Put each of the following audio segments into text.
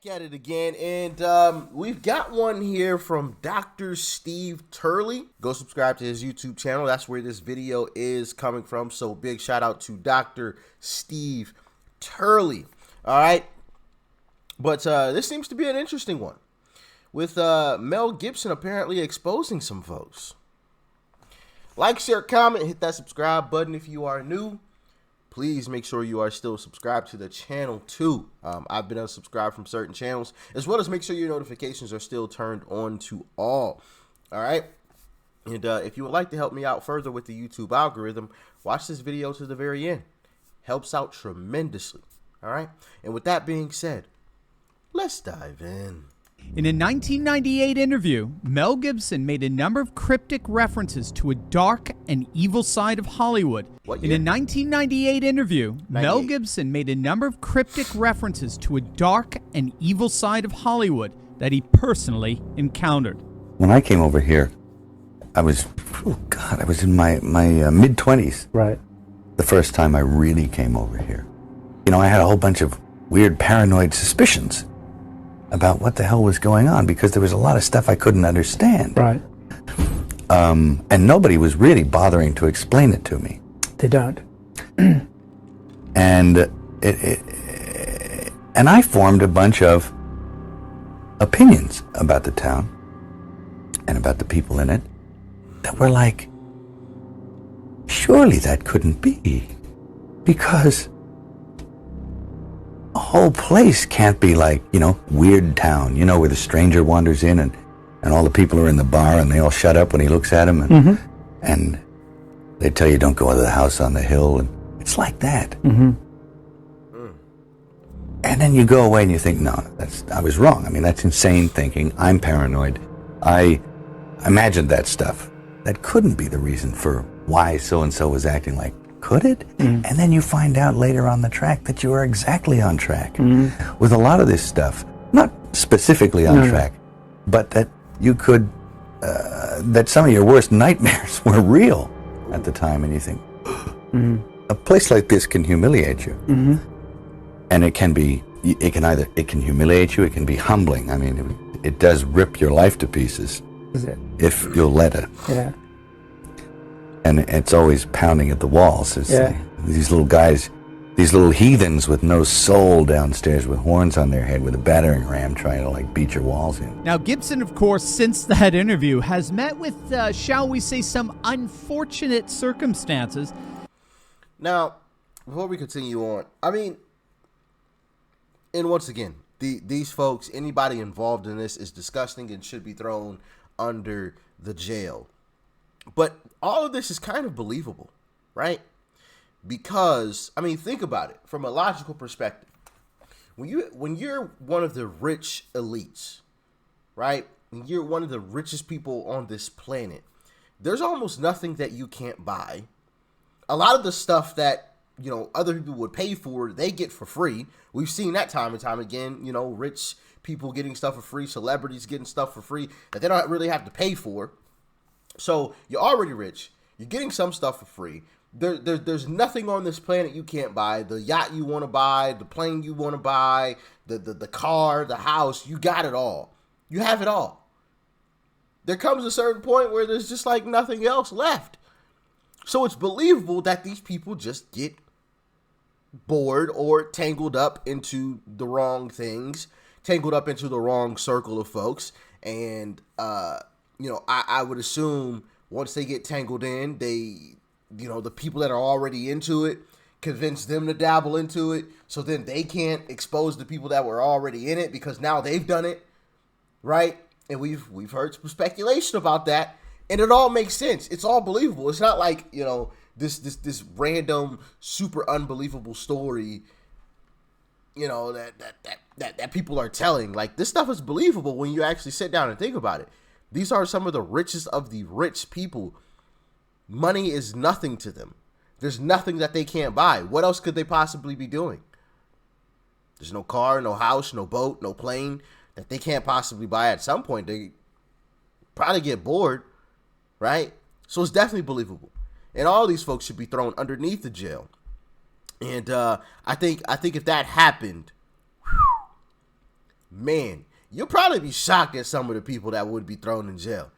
At it again, and we've got one here from Dr. Steve Turley. Go subscribe to his YouTube channel. That's where this video is coming from. So big shout out to Dr. Steve Turley. All right, but this seems to be an interesting one with Mel Gibson apparently exposing some folks. Like, share, comment, hit that subscribe button if you are new. Please make sure you are still subscribed to the channel too. I've been unsubscribed from certain channels, as well as make sure your notifications are still turned on to all. All right. And if you would like to help me out further with the YouTube algorithm, watch this video to the very end. Helps out tremendously. All right. And with that being said, let's dive in. In a 1998 interview, Mel Gibson made a number of cryptic references to a dark and evil side of Hollywood. What In year? a 1998 interview, Mel 98. Gibson made a number of cryptic references to a dark and evil side of Hollywood that he personally encountered. When I came over here, I was in my mid-20s. Right. The first time I really came over here. You know, I had a whole bunch of weird paranoid suspicions about what the hell was going on, because there was a lot of stuff I couldn't understand. Right. And nobody was really bothering to explain it to me. They don't. And and I formed a bunch of opinions about the town and about the people in it that were like, surely that couldn't be, because a whole place can't be like, you know, Weird Town, you know, where the stranger wanders in and all the people are in the bar and they all shut up when he looks at them, and they tell you don't go into the house on the hill, and it's like that. And then you go away and you think, no, I was wrong. I mean, that's insane thinking. I'm paranoid. I imagined that stuff. That couldn't be the reason for why so-and-so was acting like. Could it? And then you find out later on the track that you are exactly on track with a lot of this stuff. Not specifically on track, but that you could, that some of your worst nightmares were real at the time. And you think, a place like this can humiliate you. And it can humiliate you, it can be humbling. I mean, it does rip your life to pieces. Is it? If you'll let it. Yeah. And it's always pounding at the walls. It's, Yeah. These little guys, these little heathens with no soul downstairs with horns on their head with a battering ram trying to like beat your walls in. Now, Gibson, of course, since that interview, has met with, shall we say, some unfortunate circumstances. Now, before we continue on, I mean, and once again, these folks, anybody involved in this is disgusting and should be thrown under the jail. But all of this is kind of believable, right? Because, I mean, think about it from a logical perspective. When you're one of the rich elites, right? When you're one of the richest people on this planet, there's almost nothing that you can't buy. A lot of the stuff that, you know, other people would pay for, they get for free. We've seen that time and time again, you know, rich people getting stuff for free, celebrities getting stuff for free that they don't really have to pay for. So you're already rich. You're getting some stuff for free. There's nothing on this planet you can't buy. The yacht you want to buy, the plane you want to buy, the car, the house, you got it all. You have it all. There comes a certain point where there's just like nothing else left. So it's believable that these people just get bored or tangled up into the wrong things, tangled up into the wrong circle of folks. And, you know, I would assume once they get tangled in, you know, the people that are already into it convince them to dabble into it. So then they can't expose the people that were already in it because now they've done it. Right. And we've heard some speculation about that. And it all makes sense. It's all believable. It's not like, you know, this random, super unbelievable story, you know, that people are telling. Like, this stuff is believable when you actually sit down and think about it. These are some of the richest of the rich people. Money is nothing to them. There's nothing that they can't buy. What else could they possibly be doing? There's no car, no house, no boat, no plane that they can't possibly buy. At some point, they probably get bored, right? So it's definitely believable. And all these folks should be thrown underneath the jail. And I think if that happened, man, you'll probably be shocked at some of the people that would be thrown in jail.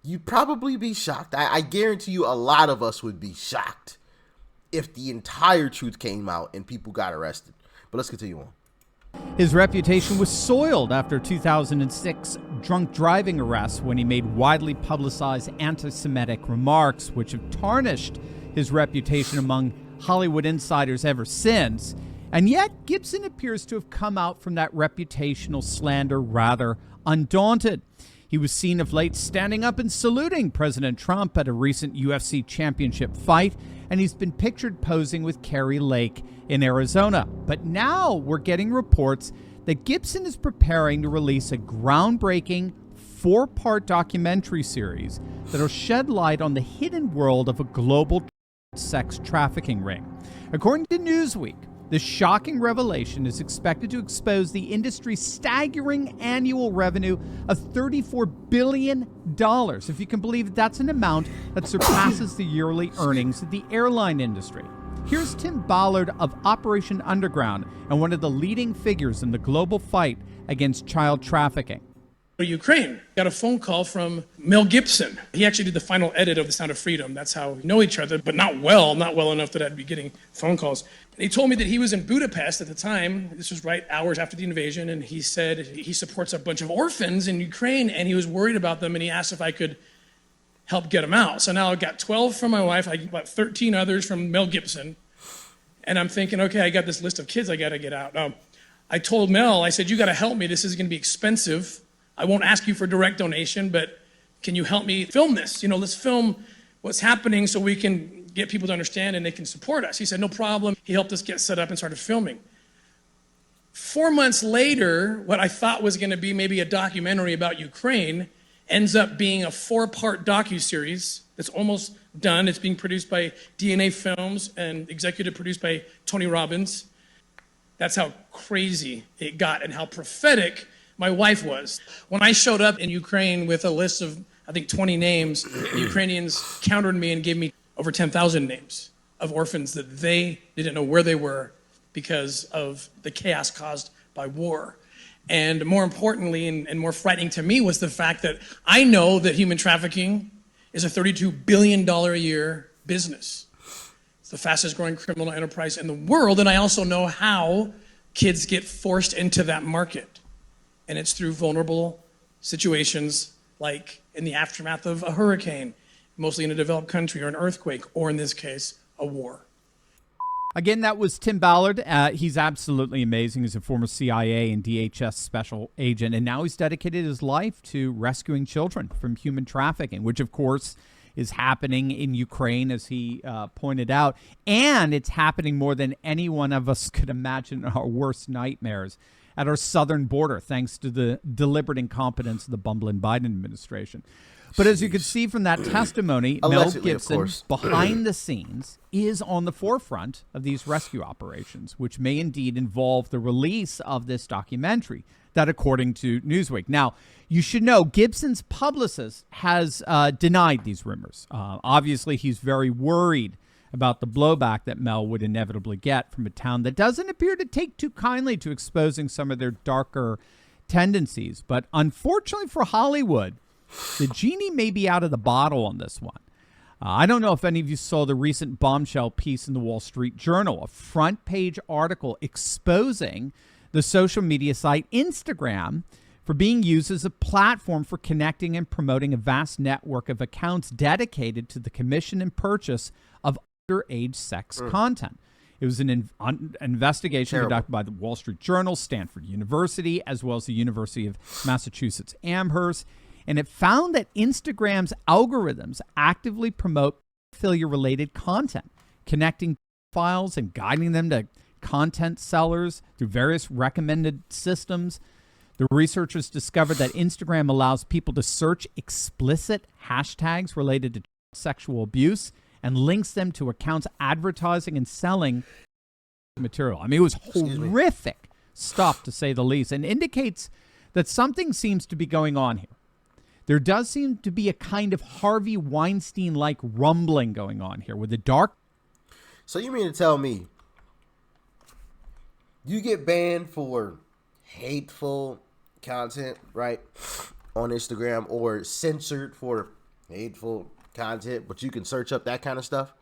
You'd probably be shocked. I guarantee you a lot of us would be shocked if the entire truth came out and people got arrested. But let's continue on. His reputation was soiled after 2006 drunk driving arrests when he made widely publicized anti-Semitic remarks, which have tarnished his reputation among Hollywood insiders ever since. And yet, Gibson appears to have come out from that reputational slander rather undaunted. He was seen of late standing up and saluting President Trump at a recent UFC championship fight, and he's been pictured posing with Kari Lake in Arizona. But now we're getting reports that Gibson is preparing to release a groundbreaking 4-part documentary series that'll shed light on the hidden world of a global sex trafficking ring. According to Newsweek, this shocking revelation is expected to expose the industry's staggering annual revenue of $34 billion. If you can believe it, that's an amount that surpasses the yearly earnings of the airline industry. Here's Tim Ballard of Operation Underground and one of the leading figures in the global fight against child trafficking. Ukraine. Got a phone call from Mel Gibson. He actually did the final edit of The Sound of Freedom. That's how we know each other, but not well enough that I'd be getting phone calls. And he told me that he was in Budapest at the time. This was right hours after the invasion, and he said he supports a bunch of orphans in Ukraine, and he was worried about them, and he asked if I could help get them out. So now I've got 12 from my wife, I got 13 others from Mel Gibson, and I'm thinking, okay, I got this list of kids I got to get out. I told Mel, I said, you got to help me. This is going to be expensive. I won't ask you for direct donation, but can you help me film this? Let's film what's happening so we can get people to understand and they can support us. He said, no problem. He helped us get set up and started filming. 4 months later, what I thought was going to be maybe a documentary about Ukraine ends up being a 4-part docuseries that's almost done. It's being produced by DNA Films and executive produced by Tony Robbins. That's how crazy it got and how prophetic my wife was. When I showed up in Ukraine with a list of, I think, 20 names, the Ukrainians countered me and gave me over 10,000 names of orphans that they didn't know where they were because of the chaos caused by war. And more importantly, and more frightening to me, was the fact that I know that human trafficking is a $32 billion a year business. It's the fastest growing criminal enterprise in the world, and I also know how kids get forced into that market. And it's through vulnerable situations like in the aftermath of a hurricane, mostly in a developed country, or an earthquake, or in this case, a war. Again, that was Tim Ballard. He's absolutely amazing. He's a former CIA and DHS special agent, and now he's dedicated his life to rescuing children from human trafficking, which, of course, is happening in Ukraine, as he pointed out. And it's happening more than any one of us could imagine in our worst nightmares at our southern border, thanks to the deliberate incompetence of the bumbling Biden administration. But as you can see from that testimony, Mel Gibson, behind the scenes, is on the forefront of these rescue operations, which may indeed involve the release of this documentary, that according to Newsweek. Now, you should know Gibson's publicist has denied these rumors. Obviously, he's very worried about the blowback that Mel would inevitably get from a town that doesn't appear to take too kindly to exposing some of their darker tendencies. But unfortunately for Hollywood, the genie may be out of the bottle on this one. I don't know if any of you saw the recent bombshell piece in the Wall Street Journal, a front page article exposing the social media site Instagram for being used as a platform for connecting and promoting a vast network of accounts dedicated to the commission and purchase of underage sex content. It was an investigation conducted by the Wall Street Journal, Stanford University, as well as the University of Massachusetts Amherst. And it found that Instagram's algorithms actively promote pedophilia-related content, connecting files and guiding them to content sellers through various recommended systems. The researchers discovered that Instagram allows people to search explicit hashtags related to sexual abuse and links them to accounts advertising and selling material. I mean, it was horrific stuff, to say the least, and indicates that something seems to be going on here. There does seem to be a kind of Harvey Weinstein-like rumbling going on here with the dark. So you mean to tell me you get banned for hateful content, right, on Instagram, or censored for hateful content, but you can search up that kind of stuff.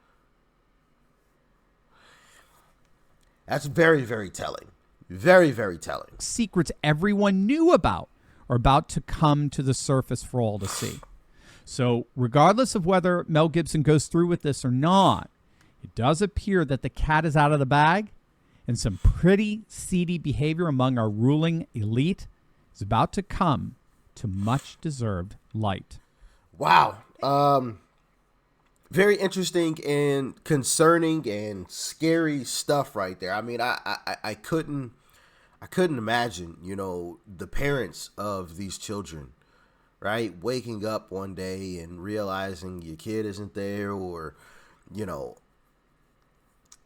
That's very, very telling. Very, very telling. Secrets everyone knew about are about to come to the surface for all to see. So regardless of whether Mel Gibson goes through with this or not, it does appear that the cat is out of the bag, and some pretty seedy behavior among our ruling elite is about to come to much deserved light. Wow. Very interesting and concerning and scary stuff right there. I mean, I couldn't imagine, the parents of these children, right, waking up one day and realizing your kid isn't there, or,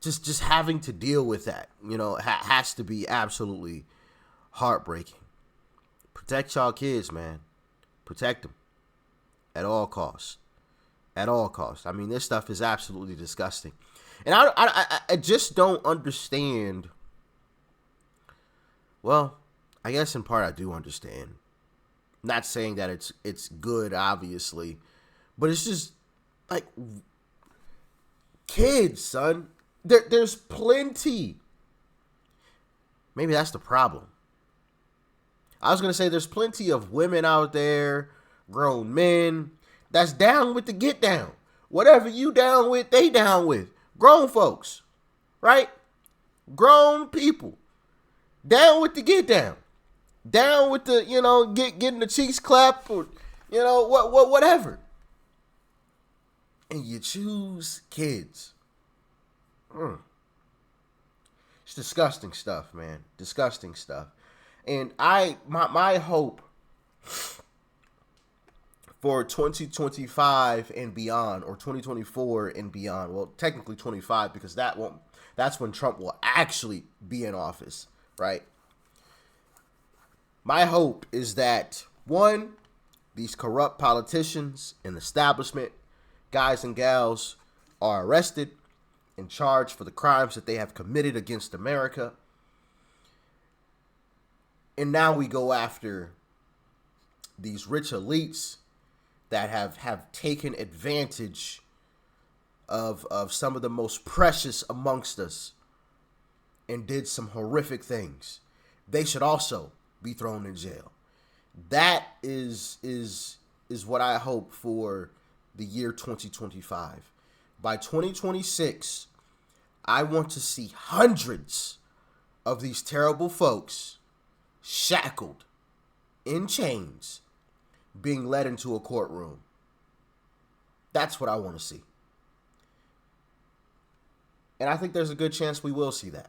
just having to deal with that, has to be absolutely heartbreaking. Protect y'all kids, man. Protect them at all costs. At all costs. I mean, this stuff is absolutely disgusting. And I just don't understand. Well, I guess in part I do understand. Not saying that it's good, obviously, but it's just like, kids, son. There's plenty. Maybe that's the problem. I was going to say there's plenty of women out there, grown men, that's down with the get down. Whatever you down with, they down with. Grown folks, right? Grown people. Down with the get down. Down with the, getting the cheeks clapped, or, whatever. And you choose kids. It's disgusting stuff, man. Disgusting stuff. And my hope for 2025 and beyond, or 2024 and beyond. Well, technically 25, because that's when Trump will actually be in office, right? My hope is that, one, these corrupt politicians and establishment guys and gals are arrested and charged for the crimes that they have committed against America. And now we go after these rich elites that have taken advantage of some of the most precious amongst us and did some horrific things. They should also be thrown in jail. That is what I hope for the year 2025. By 2026, I want to see hundreds of these terrible folks shackled in chains being led into a courtroom. That's what I want to see. And I think there's a good chance we will see that.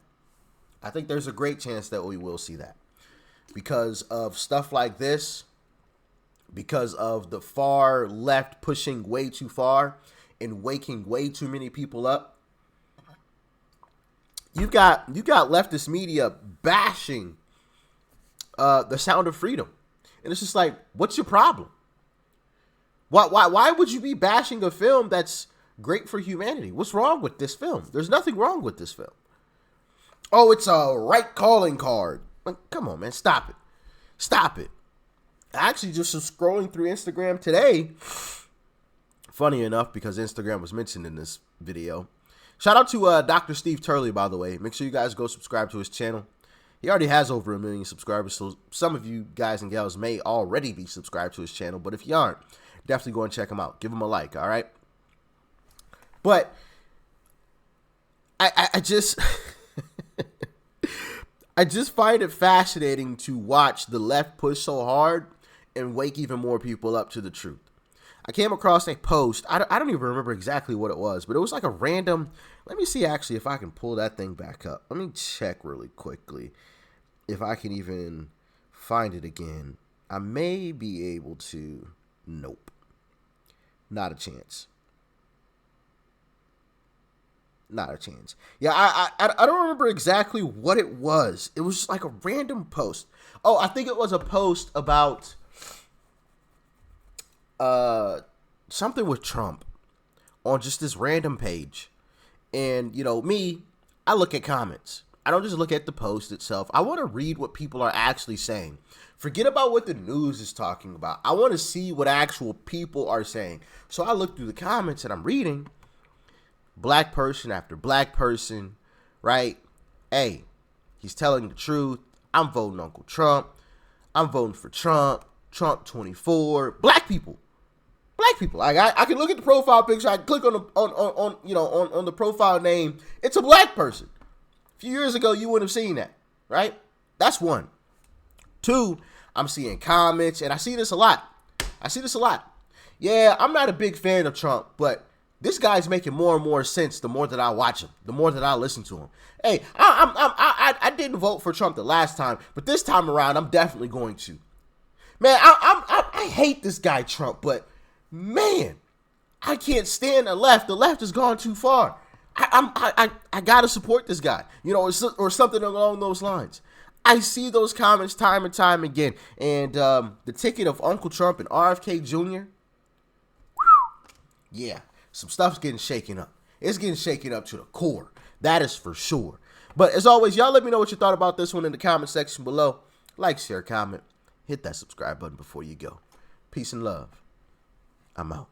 I think there's a great chance that we will see that. Because of stuff like this, because of the far left pushing way too far and waking way too many people up. You got leftist media bashing the Sound of Freedom. And it's just like, what's your problem? Why would you be bashing a film that's great for humanity? What's wrong with this film? There's nothing wrong with this film. Oh, it's a right calling card. Like, come on, man. Stop it. Stop it. I actually just was scrolling through Instagram today. Funny enough, because Instagram was mentioned in this video. Shout out to Dr. Steve Turley, by the way. Make sure you guys go subscribe to his channel. He already has over 1 million subscribers, so some of you guys and gals may already be subscribed to his channel. But if you aren't, definitely go and check him out. Give him a like, all right? But I just... I just find it fascinating to watch the left push so hard and wake even more people up to the truth. I came across a post. I don't even remember exactly what it was, but it was like a random. Let me see actually if I can pull that thing back up. Let me check really quickly if I can even find it again. I may be able to. Nope. Not a chance. Not a chance. Yeah, I don't remember exactly what it was. It was just like a random post. Oh, I think it was a post about something with Trump on just this random page. And, me, I look at comments. I don't just look at the post itself. I want to read what people are actually saying. Forget about what the news is talking about. I want to see what actual people are saying. So I look through the comments and I'm reading black person after black person, right? Hey, he's telling the truth. I'm voting Uncle Trump. I'm voting for Trump. Trump 24. Black people. Black people. Like I can look at the profile picture. I can click on the profile name. It's a black person. A few years ago, you wouldn't have seen that, right? That's one. Two, I'm seeing comments, and I see this a lot. Yeah, I'm not a big fan of Trump, but this guy's making more and more sense the more that I watch him, the more that I listen to him. Hey, I didn't vote for Trump the last time, but this time around, I'm definitely going to. Man, I hate this guy Trump, but man, I can't stand the left. The left has gone too far. I gotta support this guy, or something along those lines. I see those comments time and time again, and the ticket of Uncle Trump and RFK Jr. Yeah, some stuff's getting shaken up. It's getting shaken up to the core. That is for sure. But as always, y'all let me know what you thought about this one in the comment section below. Like, share, comment, hit that subscribe button before you go. Peace and love. I'm out.